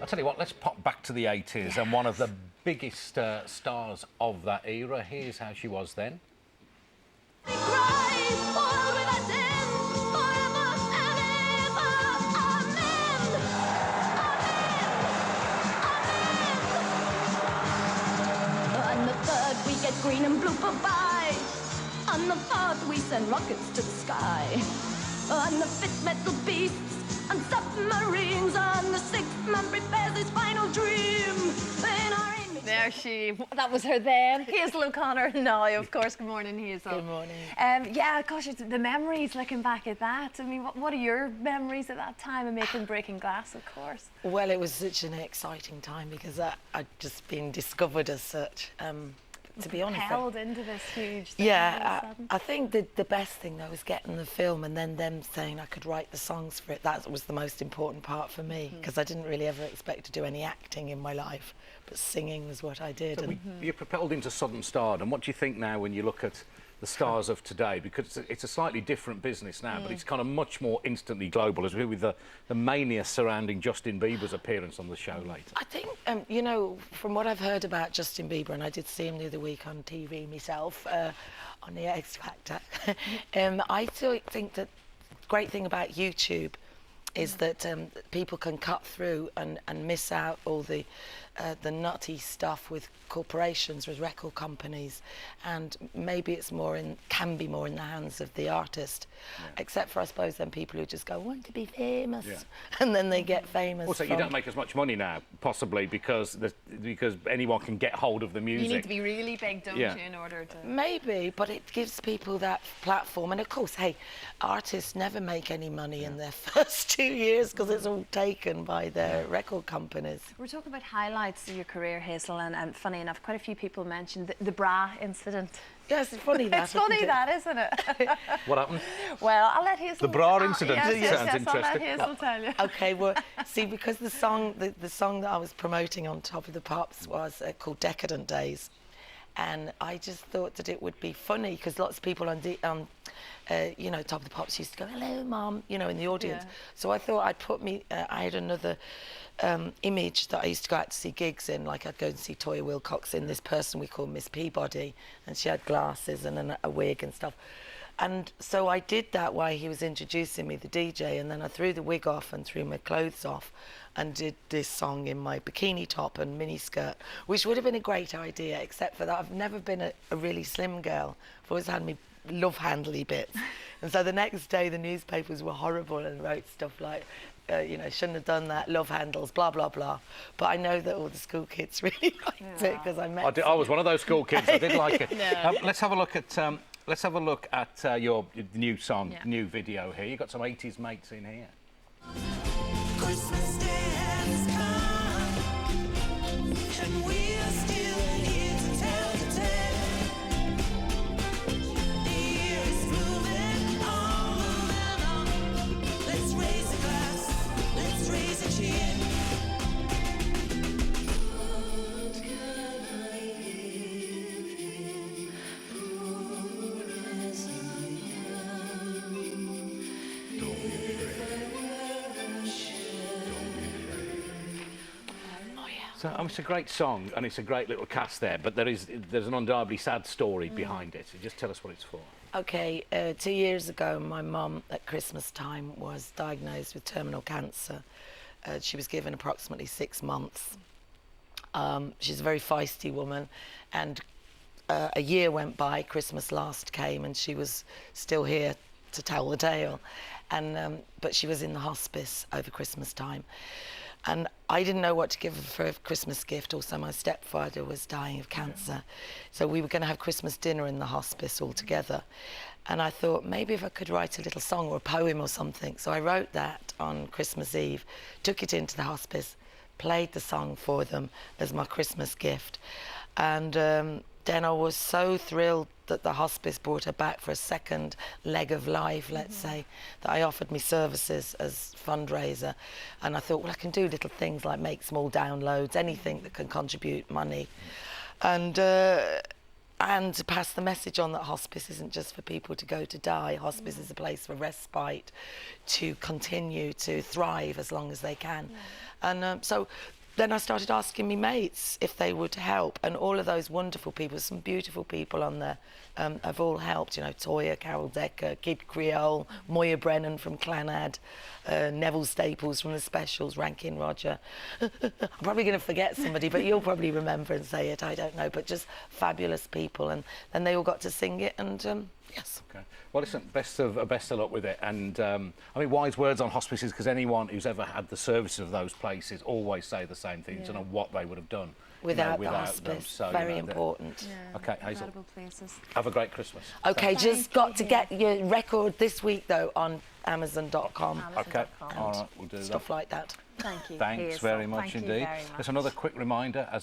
I'll tell you what, let's pop back to the 80s and one of the biggest stars of that era. Here's how she was then. On the third we get green and blue bye. On the fourth we send rockets to the sky. On the fifth metal beasts and submarines. On the sixth man prepares his final dream. There that was her then. Hazel O'Connor now, of course. Good morning, Hazel. Good morning. Yeah, gosh, it's the memories looking back at that. I mean, what are your memories at that time of making Breaking Glass, of course? Well, it was such an exciting time because I'd just been discovered as such. To be honest, held into this huge thing. Yeah, I think the best thing though was getting the film and then them saying I could write the songs for it. That was the most important part for me because I didn't really ever expect to do any acting in my life, but singing was what I did. So you're propelled into sudden stardom. What do you think now when you look at the stars of today? Because it's a slightly different business now, but it's kind of much more instantly global, as with the mania surrounding Justin Bieber's appearance on the show later. I think, you know, from what I've heard about Justin Bieber, and I did see him the other week on TV myself, on the X Factor, I still think that the great thing about YouTube is that people can cut through and miss out all the nutty stuff with corporations, with record companies, and maybe it's can be more in the hands of the artist, except for I suppose then people who just go, I want to be famous, and then they get famous. Also, you don't make as much money now, possibly because anyone can get hold of the music. You need to be really big, don't you, in order to... Maybe, but it gives people that platform, and of course, hey, artists never make any money in their first 2 years because it's all taken by their record companies. We're talking about highlights of your career, Hazel, and funny enough, quite a few people mentioned the bra incident. Yes, it's funny that. It's funny that, isn't it? What happened? Well, I'll let Hazel... The bra incident sounds interesting. I'll let Hazel tell you. Okay, well, see, because the song that I was promoting on Top of the Pops was called Decadent Days, and I just thought that it would be funny because lots of people on you know, Top of the Pops used to go, hello, Mum, you know, in the audience. So I thought I'd put I had another image that I used to go out to see gigs in, like I'd go and see Toya Wilcox in this person we call Miss Peabody, and she had glasses and a wig and stuff. And so I did that while he was introducing me, the DJ, and then I threw the wig off and threw my clothes off and did this song in my bikini top and mini skirt, which would have been a great idea, except for that I've never been a really slim girl. I've always had me love handly bits. And so the next day the newspapers were horrible and wrote stuff like, you know, shouldn't have done that, love handles, blah, blah, blah. But I know that all the school kids really liked it because I was one of those school kids. I did like it. Let's have a look at your new song, new video here. You've got some 80s mates in here. Christmas Day has come, and we are still here to tell the tale. The year is moving on. Let's raise a glass, let's raise a cheer. So it's a great song and it's a great little cast there, but there's an undeniably sad story behind it. So just tell us what it's for. Okay, 2 years ago, my mum at Christmas time was diagnosed with terminal cancer. She was given approximately 6 months. She's a very feisty woman, and a year went by, Christmas last came, and she was still here to tell the tale. And but she was in the hospice over Christmas time. And I didn't know what to give her for a Christmas gift. Also, my stepfather was dying of cancer. So we were going to have Christmas dinner in the hospice all together. And I thought maybe if I could write a little song or a poem or something. So I wrote that on Christmas Eve, took it into the hospice, played the song for them as my Christmas gift. And then I was so thrilled that the hospice brought her back for a second leg of life, let's say, that I offered me services as fundraiser. And I thought, well, I can do little things like make small downloads, anything that can contribute money. And and to pass the message on that hospice isn't just for people to go to die. Hospice is a place for respite, to continue to thrive as long as they can. And so then I started asking me mates if they would help, and all of those wonderful people, some beautiful people on there, have all helped. You know, Toya, Carol Decker, Kid Creole, Moya Brennan from Clanad, Neville Staples from The Specials, Rankin Roger. I'm probably going to forget somebody, but you'll probably remember and say it, I don't know, but just fabulous people, and then they all got to sing it, and yes. Okay. Well, listen, best of luck with it. And I mean, wise words on hospices, because anyone who's ever had the services of those places always say the same thing. Don't know what they would have done Without the them. hospice, So, very important. Yeah, Okay, Hazel. incredible places. Have a great Christmas. Okay, Thank just got to you. get your record this week though on Amazon.com. Okay. Amazon.com. All right, we'll do that. Stuff like that. Thank you. Thanks Hazel. very much Thank you indeed. very much. Just another quick reminder, as